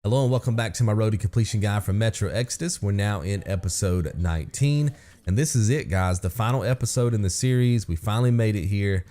Hello and welcome back to my road to completion guide from Metro Exodus. We're now in episode 19 and this is it, guys, the final episode in the series. We finally made it here.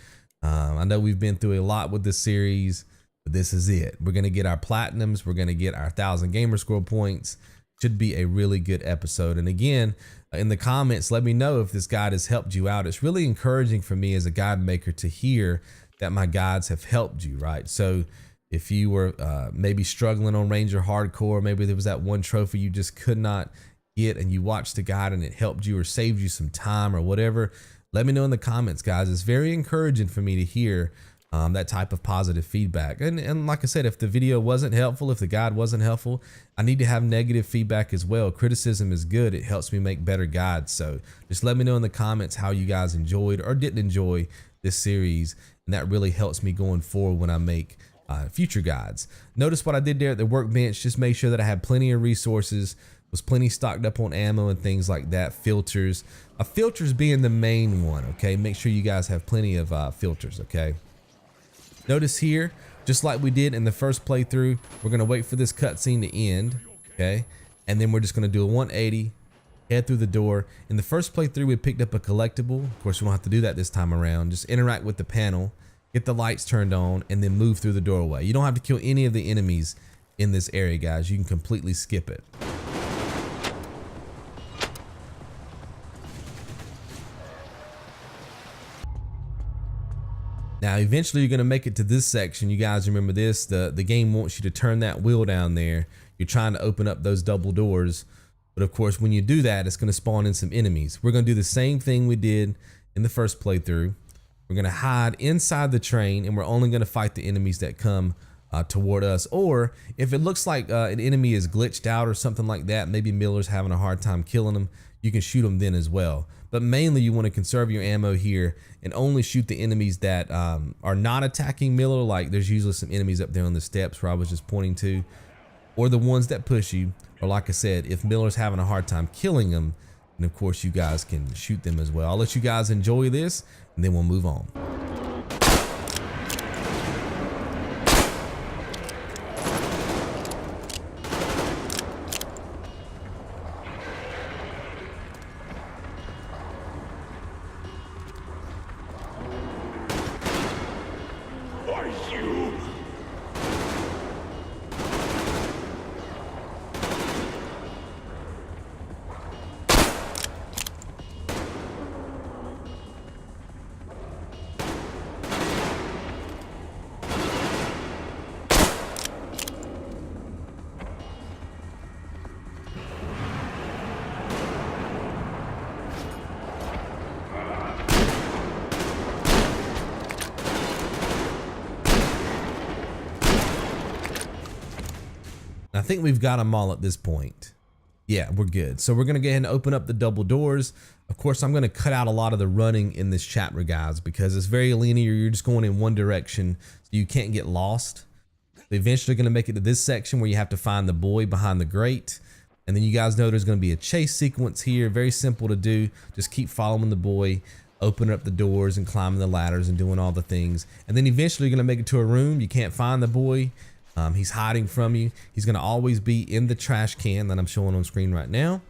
I know we've been through a lot with this series, but this is it. We're gonna get our platinums, we're gonna get our 1,000 gamer score points. Should be a really good episode. And again, in the comments, let me know if this guide has helped you out. It's really encouraging for me as a guide maker to hear that my guides have helped you, right? So if you were maybe struggling on Ranger Hardcore, maybe there was that one trophy you just could not get and you watched the guide and it helped you or saved you some time or whatever, let me know in the comments, guys. It's very encouraging for me to hear that type of positive feedback. And like I said, if the video wasn't helpful, if the guide wasn't helpful, I need to have negative feedback as well. Criticism is good. It helps me make better guides. So just let me know in the comments how you guys enjoyed or didn't enjoy this series. And that really helps me going forward when I make future guides. Notice what I did there at the workbench. Just make sure that I had plenty of resources, was plenty stocked up on ammo and things like that. Filters, filters being the main one. Okay, make sure you guys have plenty of filters. Okay, notice here, just like we did in the first playthrough, we're gonna wait for this cutscene to end. Okay, and then we're just gonna do a 180, head through the door. In the first playthrough, we picked up a collectible. Of course, we don't have to do that this time around. Just interact with the panel, get the lights turned on, and then move through the doorway. You don't have to kill any of the enemies in this area, guys. You can completely skip it. Now, eventually you're gonna make it to this section. You guys remember this, the game wants you to turn that wheel down there. You're trying to open up those double doors. But of course, when you do that, it's gonna spawn in some enemies. We're gonna do the same thing we did in the first playthrough. We're gonna hide inside the train and we're only gonna fight the enemies that come toward us. Or if it looks like an enemy is glitched out or something like that, maybe Miller's having a hard time killing them, you can shoot them then as well. But mainly you wanna conserve your ammo here and only shoot the enemies that are not attacking Miller. Like there's usually some enemies up there on the steps where I was just pointing to, or the ones that push you. Or like I said, if Miller's having a hard time killing them, and of course you guys can shoot them as well. I'll let you guys enjoy this and then we'll move on. I think we've got them all at this point. Yeah, we're good. So we're gonna go ahead and open up the double doors. Of course, I'm gonna cut out a lot of the running in this chapter, guys, because it's very linear. You're just going in one direction, so you can't get lost. Eventually gonna make it to this section where you have to find the boy behind the grate. And then you guys know there's gonna be a chase sequence here. Very simple to do. Just keep following the boy, opening up the doors and climbing the ladders and doing all the things. And then eventually you're gonna make it to a room. You can't find the boy. He's hiding from you. He's gonna always be in the trash can that I'm showing on screen right now.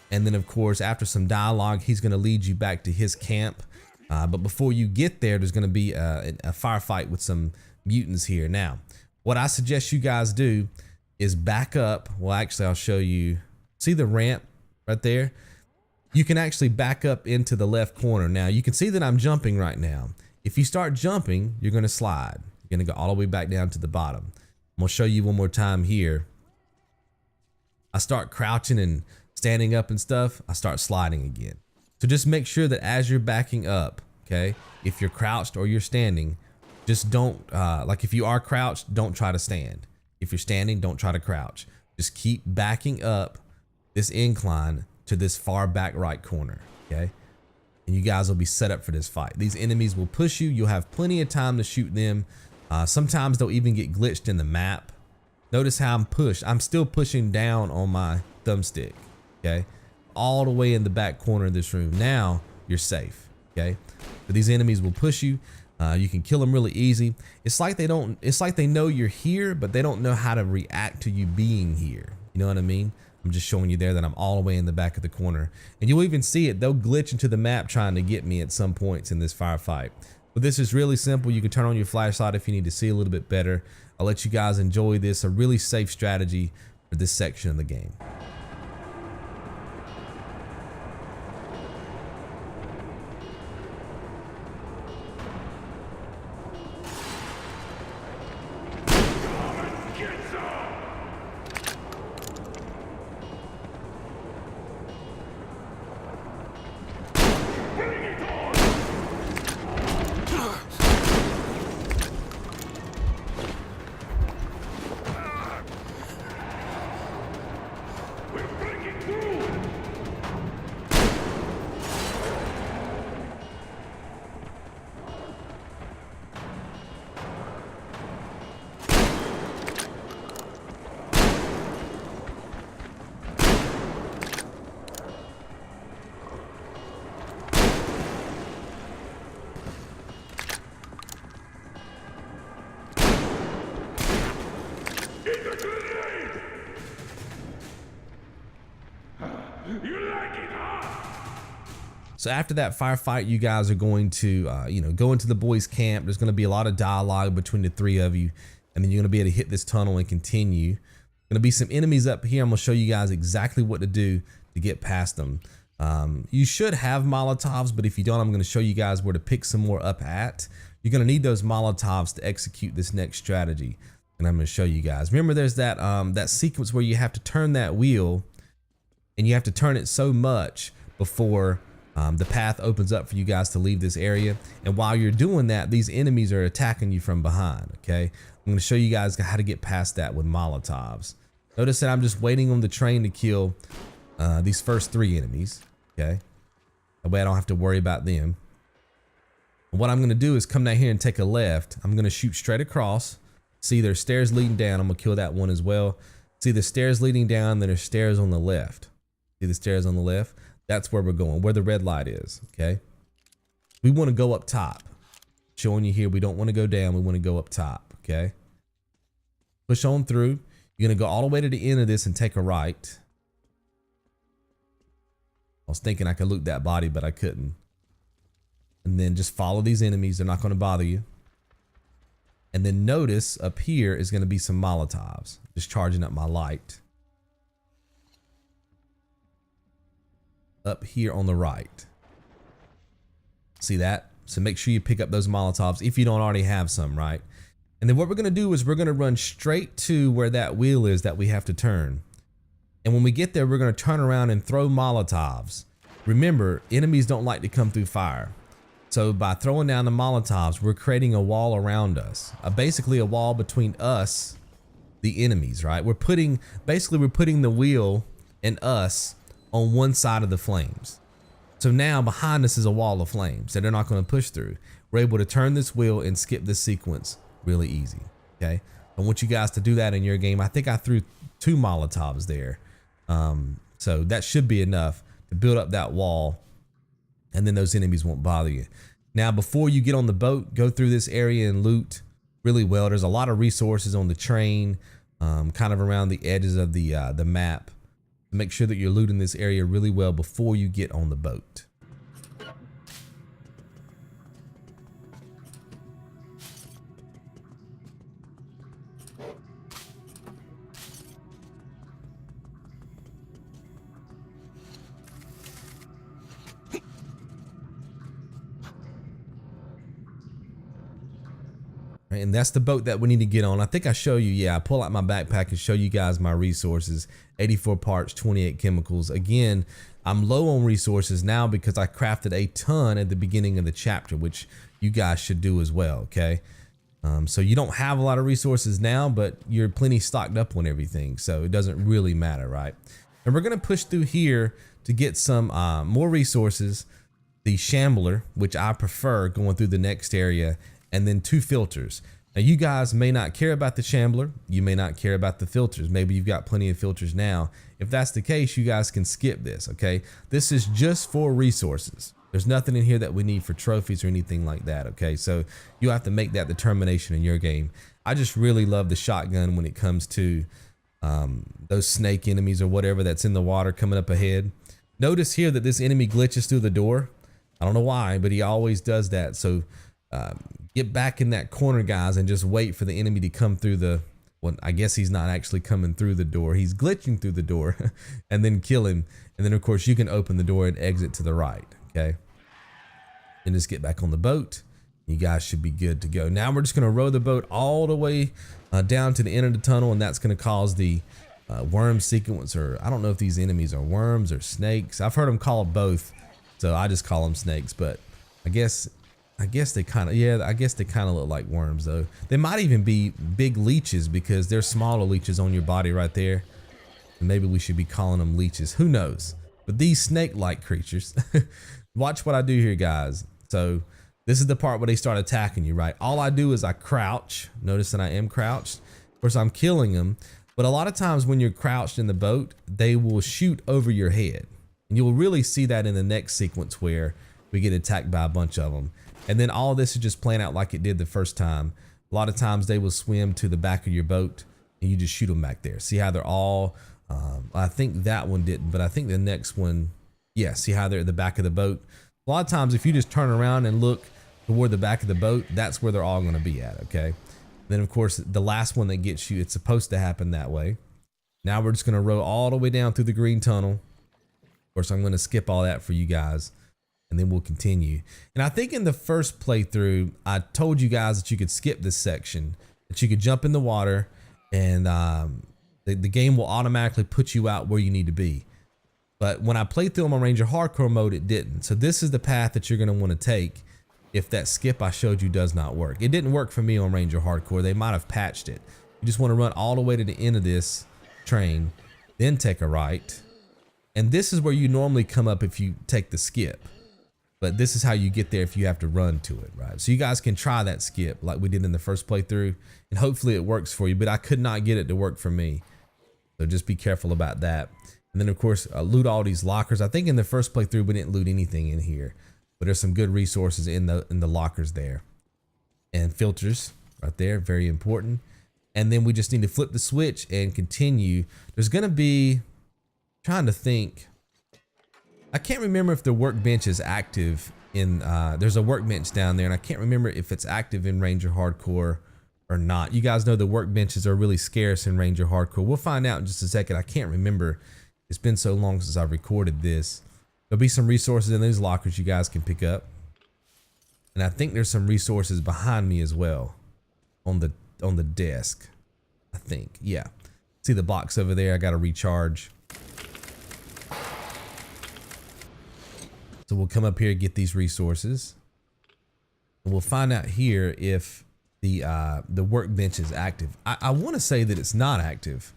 And then of course, after some dialogue, he's gonna lead you back to his camp. But before you get there, there's gonna be a firefight with some mutants here. Now, what I suggest you guys do is back up. Well, actually, I'll show you. See the ramp right there? You can actually back up into the left corner. Now, you can see that I'm jumping right now. If you start jumping, you're gonna slide. You're gonna go all the way back down to the bottom. I'm gonna show you one more time here. I start crouching and standing up and stuff, I start sliding again. So just make sure that as you're backing up, okay, if you're crouched or you're standing, just don't, like if you are crouched, don't try to stand. If you're standing, don't try to crouch. Just keep backing up this incline to this far back right corner, okay? And you guys will be set up for this fight. These enemies will push you. You'll have plenty of time to shoot them. Sometimes they'll even get glitched in the map. Notice how I'm pushed. I'm still pushing down on my thumbstick, okay? All the way in the back corner of this room. Now you're safe, okay? But these enemies will push you. You can kill them really easy. It's like they know you're here, but they don't know how to react to you being here. You know what I mean? I'm just showing you there that I'm all the way in the back of the corner. And you'll even see it. They'll glitch into the map trying to get me at some points in this firefight. But this is really simple. You can turn on your flashlight if you need to see a little bit better. I'll let you guys enjoy this. A really safe strategy for this section of the game. So after that firefight, you guys are going to, go into the boys' camp. There's going to be a lot of dialogue between the three of you, and then you're going to be able to hit this tunnel and continue. Going to be some enemies up here. I'm going to show you guys exactly what to do to get past them. You should have Molotovs, but if you don't, I'm going to show you guys where to pick some more up at. You're going to need those Molotovs to execute this next strategy, and I'm going to show you guys. Remember, there's that that sequence where you have to turn that wheel, and you have to turn it so much before the path opens up for you guys to leave this area. And while you're doing that, these enemies are attacking you from behind. Okay, I'm going to show you guys how to get past that with Molotovs. Notice that I'm just waiting on the train to kill these first three enemies. Okay, that way I don't have to worry about them. And what I'm going to do is come down here and take a left. I'm going to shoot straight across. See, there's stairs leading down. I'm going to kill that one as well. See the stairs leading down, then there's stairs on the left. See the stairs on the left? That's where we're going, where the red light is, okay? We want to go up top. Showing you here, we don't want to go down, we want to go up top, okay? Push on through. You're going to go all the way to the end of this and take a right. I was thinking I could loot that body, but I couldn't. And then just follow these enemies. They're not going to bother you. And then notice up here is going to be some Molotovs. Just charging up my light. Up here on the right. See that? So make sure you pick up those Molotovs if you don't already have some, right? And then what we're going to do is we're going to run straight to where that wheel is that we have to turn. And when we get there, we're going to turn around and throw Molotovs. Remember, enemies don't like to come through fire. So by throwing down the Molotovs, we're creating a wall around us. Basically a wall between us, the enemies, right? We're putting the wheel and us on one side of the flames. So now behind us is a wall of flames that they're not going to push through. We're able to turn this wheel and skip this sequence really easy. Okay, I want you guys to do that in your game. I think I threw 2 Molotovs there. So that should be enough to build up that wall, and then those enemies won't bother you. Now, before you get on the boat, go through this area and loot really well. There's a lot of resources on the train, kind of around the edges of the map. Make sure that you're looting this area really well before you get on the boat. Right, and that's the boat that we need to get on. I think I show you, yeah, I pull out my backpack and show you guys my resources. 84 parts, 28 chemicals. Again, I'm low on resources now because I crafted a ton at the beginning of the chapter, which you guys should do as well, okay? So you don't have a lot of resources now, but you're plenty stocked up on everything, so it doesn't really matter, right? And we're gonna push through here to get some more resources. The Shambler, which I prefer going through the next area, and then 2 filters. Now you guys may not care about the Shambler, you may not care about the filters. Maybe you've got plenty of filters now. If that's the case, you guys can skip this, okay? This is just for resources. There's nothing in here that we need for trophies or anything like that, okay? So you have to make that determination in your game. I just really love the shotgun when it comes to those snake enemies or whatever that's in the water coming up ahead. Notice here that this enemy glitches through the door. I don't know why, but he always does that. So get back in that corner, guys, and just wait for the enemy to come through the, well, I guess he's not actually coming through the door. He's glitching through the door and then kill him. And then, of course, you can open the door and exit to the right, okay? Then just get back on the boat. You guys should be good to go. Now we're just going to row the boat all the way down to the end of the tunnel, and that's going to cause the worm sequence, or I don't know if these enemies are worms or snakes. I've heard them called both, so I just call them snakes, but I guess they kind of, yeah, I guess they kind of look like worms though. They might even be big leeches because there's smaller leeches on your body right there. And maybe we should be calling them leeches. Who knows? But these snake-like creatures, watch what I do here, guys. So this is the part where they start attacking you, right? All I do is I crouch. Notice that I am crouched. Of course, I'm killing them. But a lot of times when you're crouched in the boat, they will shoot over your head. And you'll really see that in the next sequence where we get attacked by a bunch of them. And then all this is just playing out like it did the first time. A lot of times they will swim to the back of your boat and you just shoot them back there. See how they're all, I think that one didn't, but I think the next one, yeah, see how they're at the back of the boat. A lot of times if you just turn around and look toward the back of the boat, that's where they're all going to be at, okay? Then of course the last one that gets you, it's supposed to happen that way. Now we're just going to row all the way down through the green tunnel. Of course, I'm going to skip all that for you guys, and then we'll continue. And I think in the first playthrough, I told you guys that you could skip this section, that you could jump in the water, and the game will automatically put you out where you need to be. But when I played through them on Ranger Hardcore mode, it didn't. So this is the path that you're going to want to take if that skip I showed you does not work. It didn't work for me on Ranger Hardcore. They might have patched it. You just want to run all the way to the end of this train, then take a right. And this is where you normally come up if you take the skip. But this is how you get there if you have to run to it, right? So you guys can try that skip like we did in the first playthrough, and hopefully it works for you, but I could not get it to work for me. So just be careful about that. And then of course, loot all these lockers. I think in the first playthrough, we didn't loot anything in here, but there's some good resources in the lockers there. And filters right there, very important. And then we just need to flip the switch and continue. There's gonna be, trying to think, I can't remember if the workbench is active in, there's a workbench down there, and I can't remember if it's active in Ranger Hardcore or not. You guys know the workbenches are really scarce in Ranger Hardcore. We'll find out in just a second. I can't remember. It's been so long since I've recorded this. There'll be some resources in those lockers you guys can pick up. And I think there's some resources behind me as well on the desk, I think. Yeah. See the box over there? I got to recharge. So we'll come up here and get these resources. And we'll find out here if the workbench is active. I want to say that it's not active,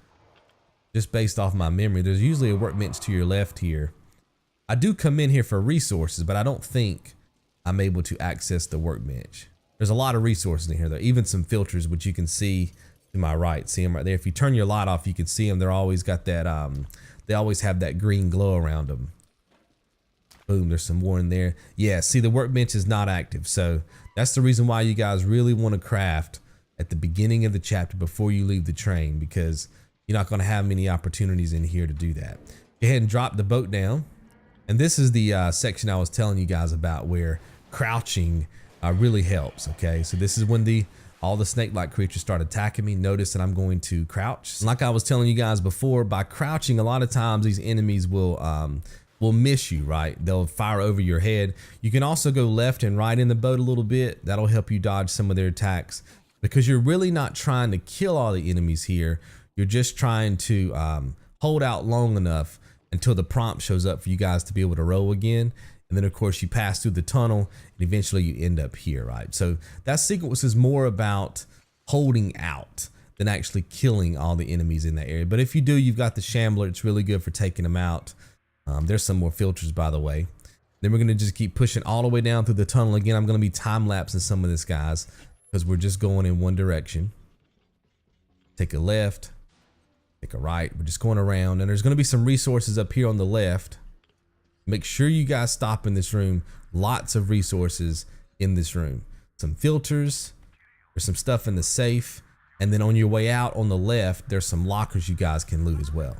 just based off my memory. There's usually a workbench to your left here. I do come in here for resources, but I don't think I'm able to access the workbench. There's a lot of resources in here though, even some filters, which you can see to my right. See them right there. If you turn your light off, you can see them. They're always got that, they always have that green glow around them. Boom, there's some more in there. Yeah, see, the workbench is not active. So that's the reason why you guys really want to craft at the beginning of the chapter before you leave the train, because you're not going to have many opportunities in here to do that. Go ahead and drop the boat down. And this is the section I was telling you guys about where crouching really helps, okay? So this is when all the snake-like creatures start attacking me. Notice that I'm going to crouch. Like I was telling you guys before, by crouching, a lot of times these enemies will miss you, right? They'll fire over your head. You can also go left and right in the boat a little bit. That'll help you dodge some of their attacks, because you're really not trying to kill all the enemies here. You're just trying to hold out long enough until the prompt shows up for you guys to be able to row again. And then of course you pass through the tunnel and eventually you end up here, right? So that sequence is more about holding out than actually killing all the enemies in that area. But if you do, you've got the shambler. It's really good for taking them out. There's some more filters, by the way. Then we're going to just keep pushing all the way down through the tunnel. Again, I'm going to be time-lapsing some of this, guys, because we're just going in one direction. Take a left, take a right. We're just going around, and there's going to be some resources up here on the left. Make sure you guys stop in this room. Lots of resources in this room. Some filters, there's some stuff in the safe, and then on your way out on the left, there's some lockers you guys can loot as well.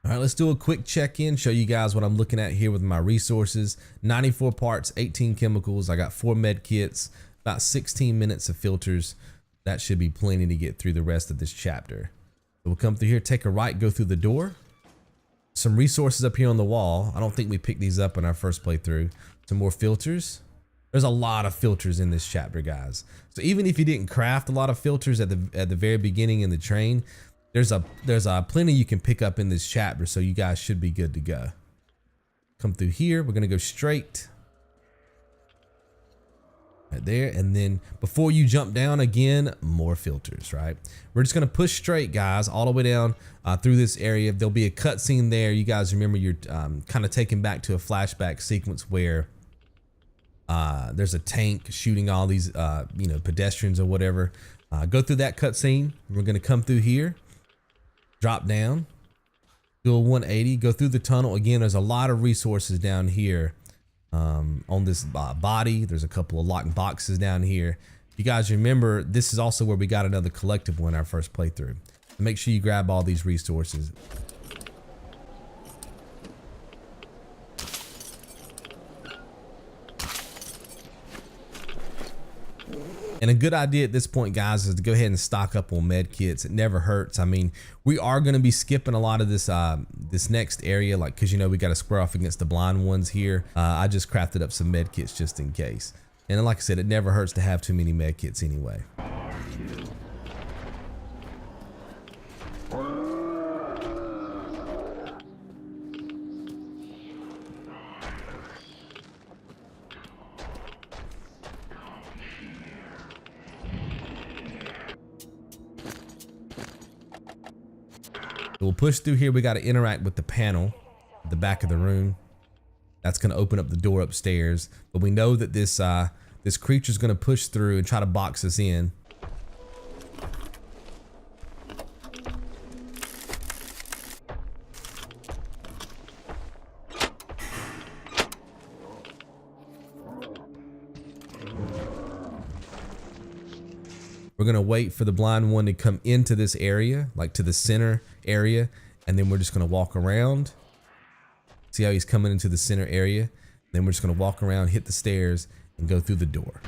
All right, let's do a quick check-in, show you guys what I'm looking at here with my resources. 94 parts, 18 chemicals. I got 4 med kits, about 16 minutes of filters. That should be plenty to get through the rest of this chapter. So we'll come through here, take a right, go through the door. Some resources up here on the wall. I don't think we picked these up in our first playthrough. Some more filters. There's a lot of filters in this chapter, guys. So even if you didn't craft a lot of filters at the very beginning in the train, there's plenty you can pick up in this chapter, so you guys should be good to go. Come through here, we're gonna go straight right there, and then before you jump down again, more filters, right? We're just gonna push straight, guys, all the way down through this area. There'll be a cutscene there. You guys remember you're kind of taken back to a flashback sequence where there's a tank shooting all these pedestrians or whatever. Go through that cutscene. We're gonna come through here, drop down, do a 180, go through the tunnel. Again, there's a lot of resources down here on this body. There's a couple of locked boxes down here. If you guys remember, this is also where we got another collectible in our first playthrough. Make sure you grab all these resources. And a good idea at this point, guys, is to go ahead and stock up on med kits. It never hurts. I mean, we are going to be skipping a lot of this this next area, like, because we got to square off against the blind ones here. I just crafted up some med kits just in case. And like I said, it never hurts to have too many med kits anyway. We'll push through here. We got to interact with the panel at the back of the room. That's going to open up the door upstairs. But we know that this creature is going to push through and try to box us in. We're gonna wait for the blind one to come into this area, like to the center area, and then we're just gonna walk around. See how he's coming into the center area? Then we're just gonna walk around, hit the stairs, and go through the door.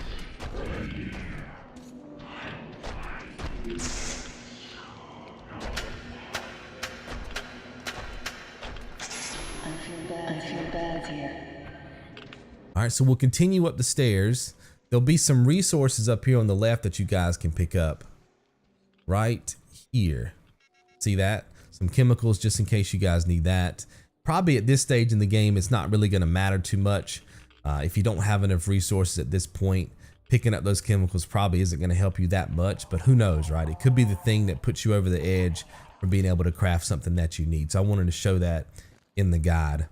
All right, so we'll continue up the stairs. There'll be some resources up here on the left that you guys can pick up right here. See that? Some chemicals just in case you guys need that. Probably at this stage in the game, it's not really gonna matter too much. If you don't have enough resources at this point, picking up those chemicals probably isn't gonna help you that much, but who knows, right? It could be the thing that puts you over the edge for being able to craft something that you need. So I wanted to show that in the guide.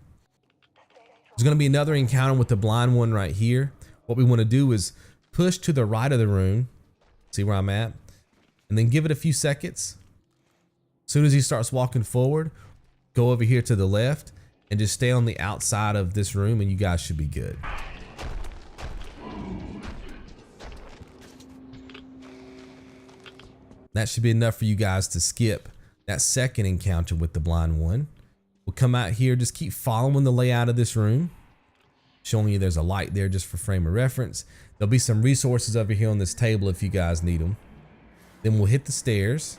There's gonna be another encounter with the blind one right here. What we want to do is push to the right of the room, see where I'm at, and then give it a few seconds. As soon as he starts walking forward, go over here to the left and just stay on the outside of this room and you guys should be good. That should be enough for you guys to skip that second encounter with the blind one. We'll come out here, just keep following the layout of this room. Showing you there's a light there just for frame of reference. There'll be some resources over here on this table if you guys need them. Then we'll hit the stairs,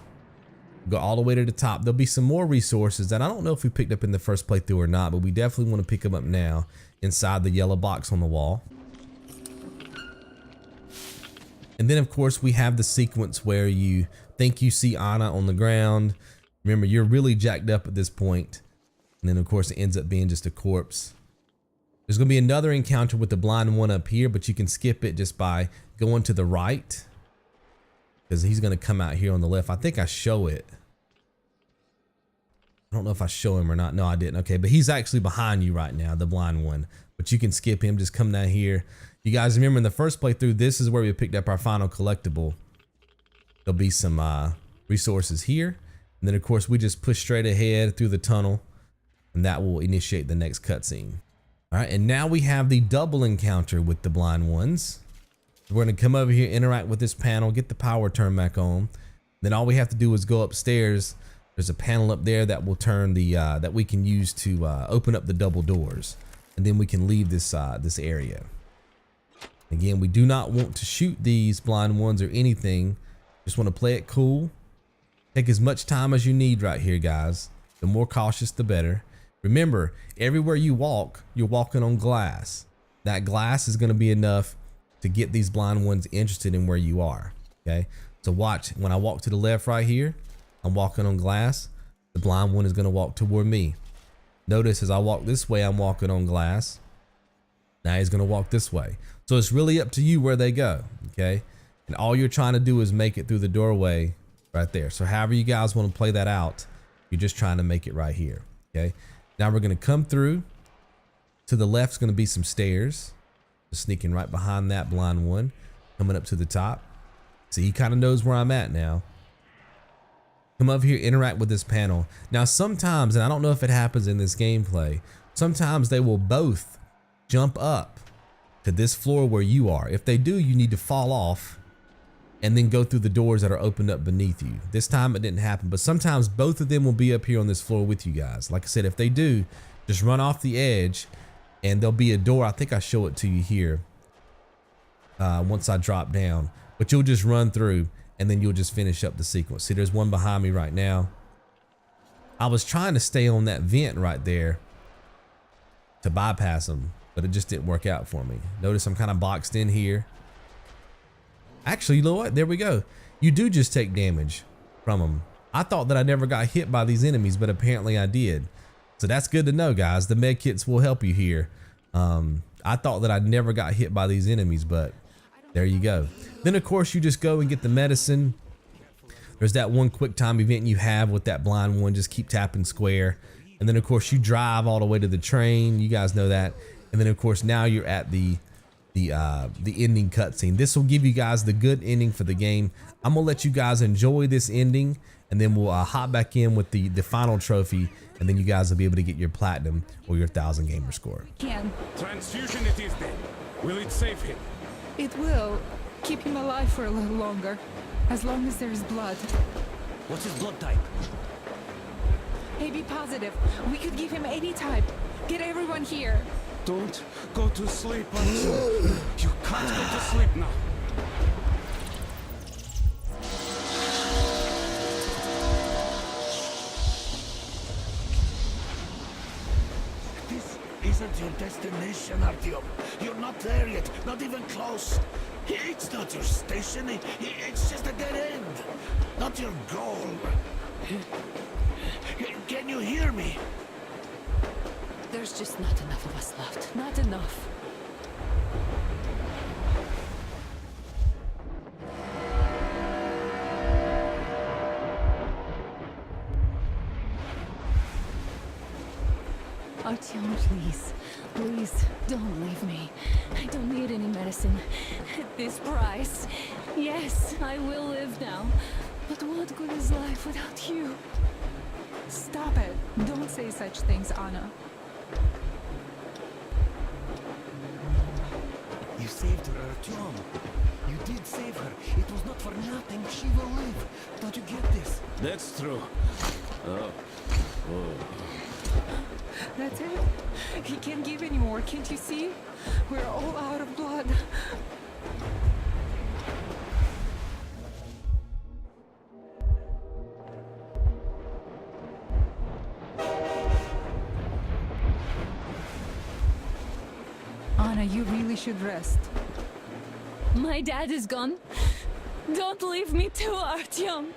go all the way to the top. There'll be some more resources that I don't know if we picked up in the first playthrough or not, but we definitely want to pick them up now inside the yellow box on the wall. And then of course we have the sequence where you think you see Anna on the ground. Remember, you're really jacked up at this point. And then of course it ends up being just a corpse. There's gonna be another encounter with the blind one up here, but you can skip it just by going to the right. because he's going to come out here on the left. I think I show it. I don't know if I show him or not. No, I didn't. Okay, but he's actually behind you right now, the blind one. But you can skip him. Just come down here. You guys remember in the first playthrough, this is where we picked up our final collectible. There'll be some resources here. And then, of course, we just push straight ahead through the tunnel. And that will initiate the next cutscene. All right, and now we have the double encounter with the blind ones. We're going to come over here, interact with this panel, get the power turned back on. Then all we have to do is go upstairs. There's a panel up there that will turn the that we can use to open up the double doors, and then we can leave this this area. Again, we do not want to shoot these blind ones or anything. Just want to play it cool. Take as much time as you need right here, guys. The more cautious, the better. Remember, everywhere you walk, you're walking on glass. That glass is going to be enough to get these blind ones interested in where you are. Okay, so watch. When I walk to the left right here, I'm walking on glass. The blind one is going to walk toward me. Notice as I walk this way, I'm walking on glass. Now he's going to walk this way. So it's really up to you where they go. Okay, and all you're trying to do is make it through the doorway right there. So however you guys want to play that out, you're just trying to make it right here. Okay, now we're going to come through. To the left is going to be some stairs. Just sneaking right behind that blind one, coming up to the top. See, he kind of knows where I'm at now. Come over here, interact with this panel. Now sometimes, and I don't know if it happens in this gameplay, sometimes they will both jump up to this floor where you are. If they do, you need to fall off and then go through the doors that are opened up beneath you. This time it didn't happen, but sometimes both of them will be up here on this floor with you guys. Like I said, if they do, just run off the edge and there'll be a door. I think I show it to you here once I drop down, but you'll just run through and then you'll just finish up the sequence. See, there's one behind me right now. I was trying to stay on that vent right there to bypass them, but it just didn't work out for me. Notice I'm kind of boxed in here. Actually, you know what? There we go. You do just take damage from them. I thought that I never got hit by these enemies, but apparently I did. So that's good to know, guys. The med kits will help you here. I thought that I never got hit by these enemies, but there you go. Then, of course, you just go and get the medicine. There's that one quick time event you have with that blind one. Just keep tapping square. And then, of course, you drive all the way to the train. You guys know that. And then, of course, now you're at the ending cutscene. This will give you guys the good ending for the game. I'm gonna let you guys enjoy this ending, and then we'll hop back in with the final trophy, and then you guys will be able to get your platinum or your 1000 gamer score. Transfusion it is then. Will it save him? It will. Keep him alive for a little longer. As long as there's blood. What's his blood type? AB positive. We could give him any type. Get everyone here. Don't go to sleep until... You can't go to sleep now. This isn't your destination, Artyom. You're not there yet, not even close. It's not your station, it's just a dead end. Not your goal. Can you hear me? There's just not enough of us left. Not enough. Artyom, please. Please, don't leave me. I don't need any medicine. At this price. Yes, I will live now. But what good is life without you? Stop it. Don't say such things, Anna. You saved her, Artyom. You did save her. It was not for nothing. She will live. Don't you get this? That's true. Oh. That's it? He can't give anymore, can't you see? We're all out of blood. Anna, you really should rest. My dad is gone. Don't leave me too, Artyom.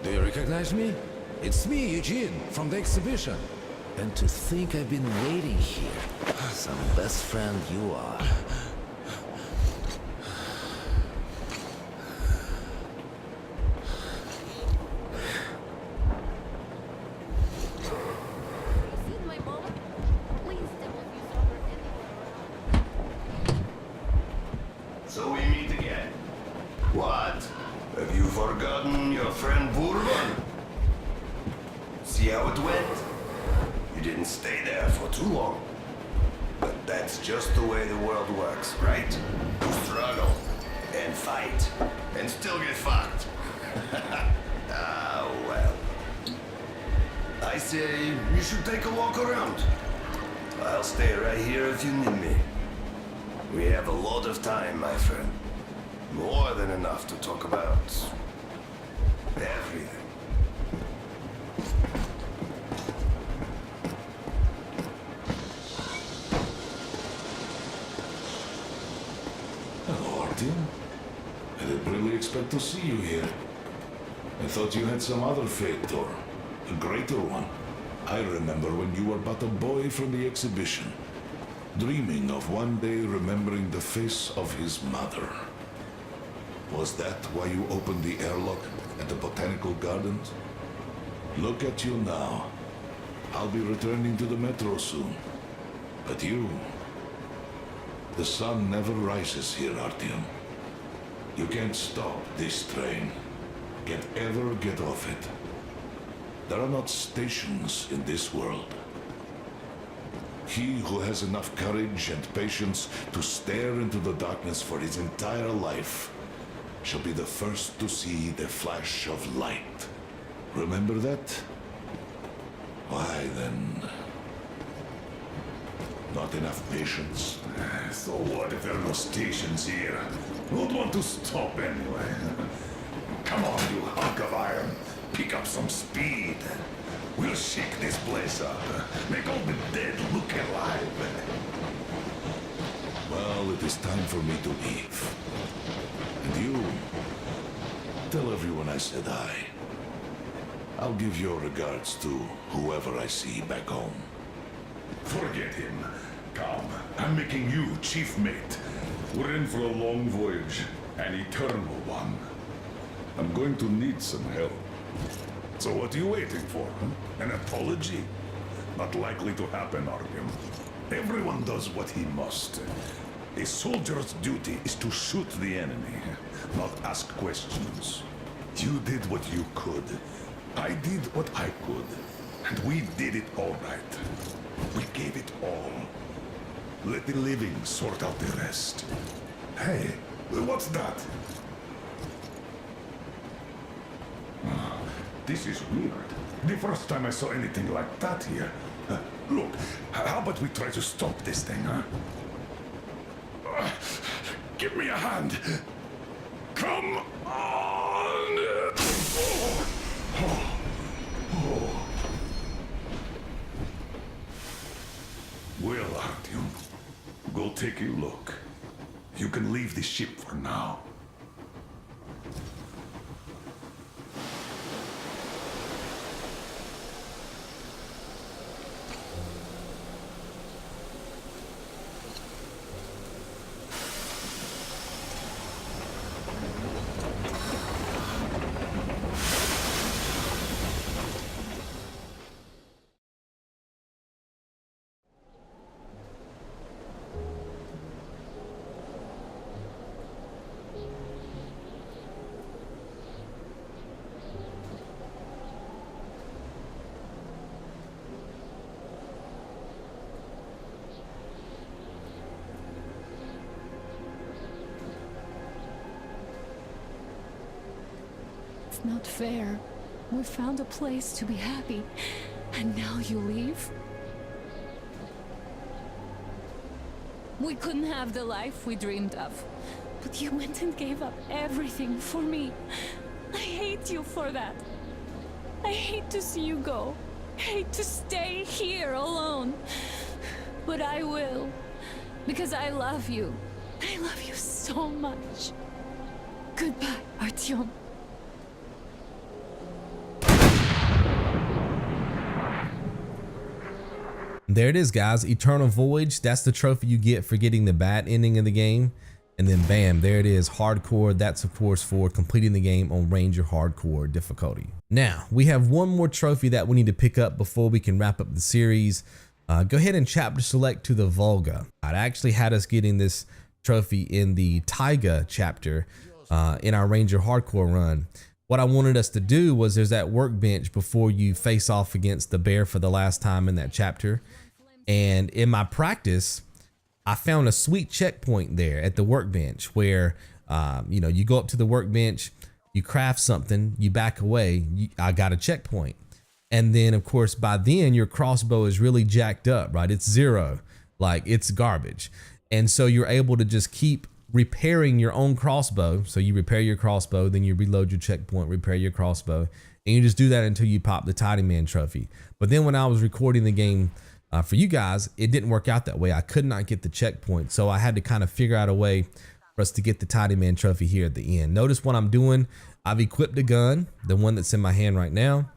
Do you recognize me? It's me, Eugene, from the exhibition. And to think I've been waiting here. Some best friend you are. So we meet again. What? Have you forgotten your friend Bourbon? See how it went? You didn't stay there for too long. But that's just the way the world works, right? You struggle, and fight, and still get fucked. Ah, well. I say you should take a walk around. I'll stay right here if you need me. We have a lot of time, my friend. More than enough to talk about everything. Hello, Artyom. I didn't really expect to see you here. I thought you had some other fate, or a greater one. I remember when you were but a boy from the exhibition, dreaming of one day remembering the face of his mother. Was that why you opened the airlock at the Botanical Gardens? Look at you now. I'll be returning to the metro soon. But you... The sun never rises here, Artyom. You can't stop this train. Can't ever get off it. There are not stations in this world. He who has enough courage and patience to stare into the darkness for his entire life shall be the first to see the flash of light. Remember that? Why then... Not enough patience? So what if there are no stations here? Who'd want to stop anyway? Come on, you hunk of iron. Pick up some speed. We'll shake this place up. Make all the dead look alive. Well, it is time for me to leave. And you... Tell everyone I said hi. I'll give your regards to whoever I see back home. Forget him. Come, I'm making you chief mate. We're in for a long voyage, an eternal one. I'm going to need some help. So what are you waiting for, huh? An apology? Not likely to happen, Artyom. Everyone does what he must. A soldier's duty is to shoot the enemy, not ask questions. You did what you could. I did what I could. And we did it all right. We gave it all. Let the living sort out the rest. Hey, what's that? This is weird. The first time I saw anything like that here. Look, how about we try to stop this thing, huh? Give me a hand. Come on! Well, Artyom, go take a look. You can leave the ship for now. It's not fair. We found a place to be happy, and now you leave? We couldn't have the life we dreamed of, but you went and gave up everything for me. I hate you for that. I hate to see you go. I hate to stay here alone. But I will. Because I love you. I love you so much. Goodbye, Artyom. There it is, guys. Eternal Voyage. That's the trophy you get for getting the bad ending of the game. And then bam, there it is, hardcore. That's of course for completing the game on Ranger hardcore difficulty. Now we have one more trophy that we need to pick up before we can wrap up the series. Go ahead and chapter select to the Volga. I actually had us getting this trophy in the Taiga chapter in our Ranger hardcore run. What I wanted us to do was there's that workbench before you face off against the bear for the last time in that chapter. And in my practice, I found a sweet checkpoint there at the workbench where, you know, you go up to the workbench, you craft something, you back away, I got a checkpoint. And then of course, by then your crossbow is really jacked up, right? It's 0, like it's garbage. And so you're able to just keep repairing your own crossbow. So you repair your crossbow, then you reload your checkpoint, repair your crossbow, and you just do that until you pop the TIDYMAN trophy. But then when I was recording the game, for you guys, it didn't work out that way. I could not get the checkpoint. So I had to kind of figure out a way for us to get the TIDYMAN trophy here at the end. Notice what I'm doing. I've equipped a gun, the one that's in my hand right now,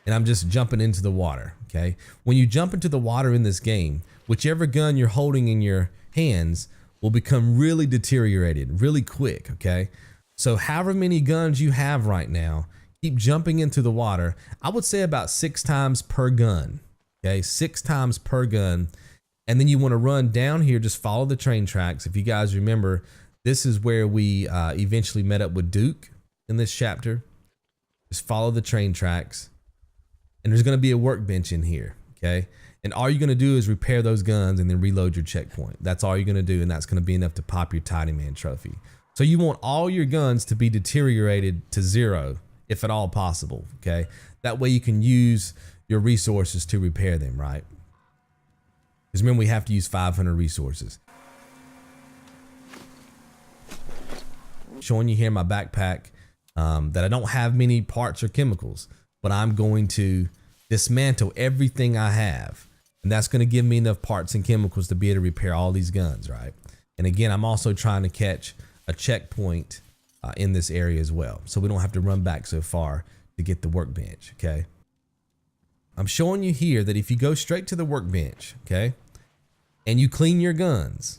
and I'm just jumping into the water, okay? When you jump into the water in this game, whichever gun you're holding in your hands will become really deteriorated really quick, okay? So however many guns you have right now, keep jumping into the water. I would say about 6 times per gun. Okay, 6 times per gun. And then you want to run down here, just follow the train tracks. If you guys remember, this is where we eventually met up with Duke in this chapter. Just follow the train tracks. And there's going to be a workbench in here, okay? And all you're going to do is repair those guns and then reload your checkpoint. That's all you're going to do, and that's going to be enough to pop your TIDYMAN trophy. So you want all your guns to be deteriorated to 0, if at all possible, okay? That way you can use your resources to repair them, right? Because remember, we have to use 500 resources. Showing you here in my backpack that I don't have many parts or chemicals, but I'm going to dismantle everything I have. And that's going to give me enough parts and chemicals to be able to repair all these guns, right? And again, I'm also trying to catch a checkpoint in this area as well, so we don't have to run back so far to get the workbench, okay? I'm showing you here that if you go straight to the workbench, okay, and you clean your guns,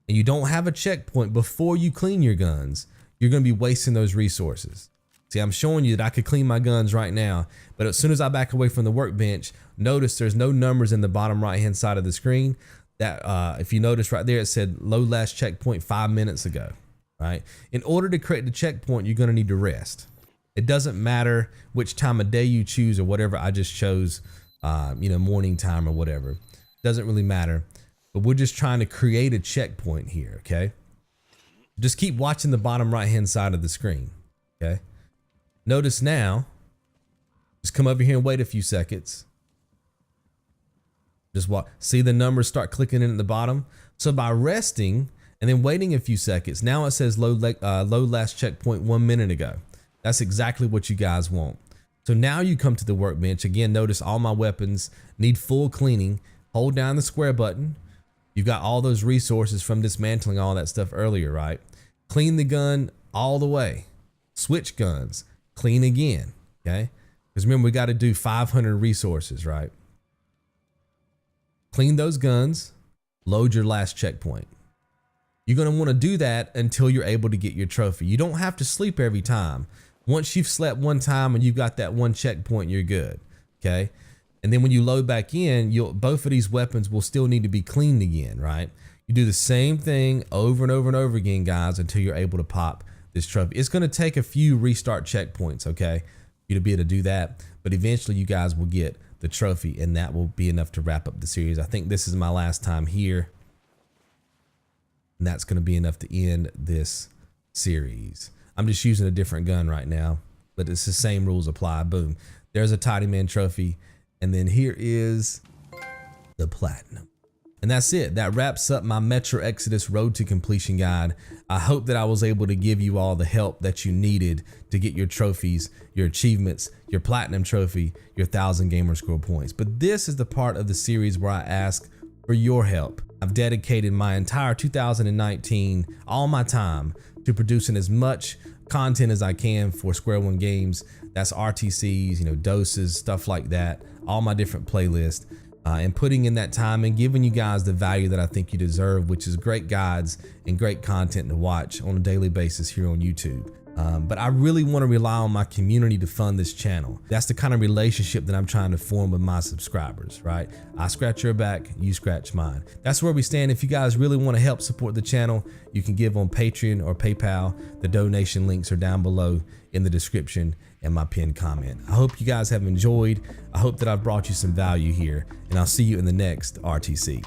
and you don't have a checkpoint before you clean your guns, you're going to be wasting those resources. See, I'm showing you that I could clean my guns right now, but as soon as I back away from the workbench, notice there's no numbers in the bottom right-hand side of the screen. That if you notice right there, it said load last checkpoint 5 minutes ago, right? In order to create the checkpoint, you're going to need to rest. It doesn't matter which time of day you choose or whatever. I just chose, you know, morning time or whatever. Doesn't really matter. But we're just trying to create a checkpoint here, okay? Just keep watching the bottom right-hand side of the screen, okay? Notice now, just come over here and wait a few seconds. Just see the numbers start clicking in at the bottom. So by resting and then waiting a few seconds, now it says load last checkpoint 1 minute ago. That's exactly what you guys want. So now you come to the workbench. Again, notice all my weapons need full cleaning. Hold down the square button. You've got all those resources from dismantling all that stuff earlier, right? Clean the gun all the way. Switch guns. Clean again, okay? Because remember, we got to do 500 resources, right? Clean those guns. Load your last checkpoint. You're going to want to do that until you're able to get your trophy. You don't have to sleep every time. Once you've slept one time and you've got that one checkpoint, you're good, okay? And then when you load back in, both of these weapons will still need to be cleaned again, right? You do the same thing over and over and over again, guys, until you're able to pop this trophy. It's going to take a few restart checkpoints, okay, for you to be able to do that. But eventually you guys will get the trophy, and that will be enough to wrap up the series. I think this is my last time here, and that's going to be enough to end this series. I'm just using a different gun right now, but it's the same rules apply. Boom. There's a TIDYMAN trophy. And then here is the platinum. And that's it. That wraps up my Metro Exodus Road to Completion guide. I hope that I was able to give you all the help that you needed to get your trophies, your achievements, your platinum trophy, your 1,000 gamer score points. But this is the part of the series where I ask for your help. I've dedicated my entire 2019, all my time, to producing as much content as I can for Square One Games. That's RTCs, you know, doses, stuff like that, all my different playlists, and putting in that time and giving you guys the value that I think you deserve, which is great guides and great content to watch on a daily basis here on YouTube. But I really want to rely on my community to fund this channel. That's the kind of relationship that I'm trying to form with my subscribers, right? I scratch your back, you scratch mine. That's where we stand. If you guys really want to help support the channel, you can give on Patreon or PayPal. The donation links are down below in the description and my pinned comment. I hope you guys have enjoyed. I hope that I've brought you some value here, and I'll see you in the next RTC.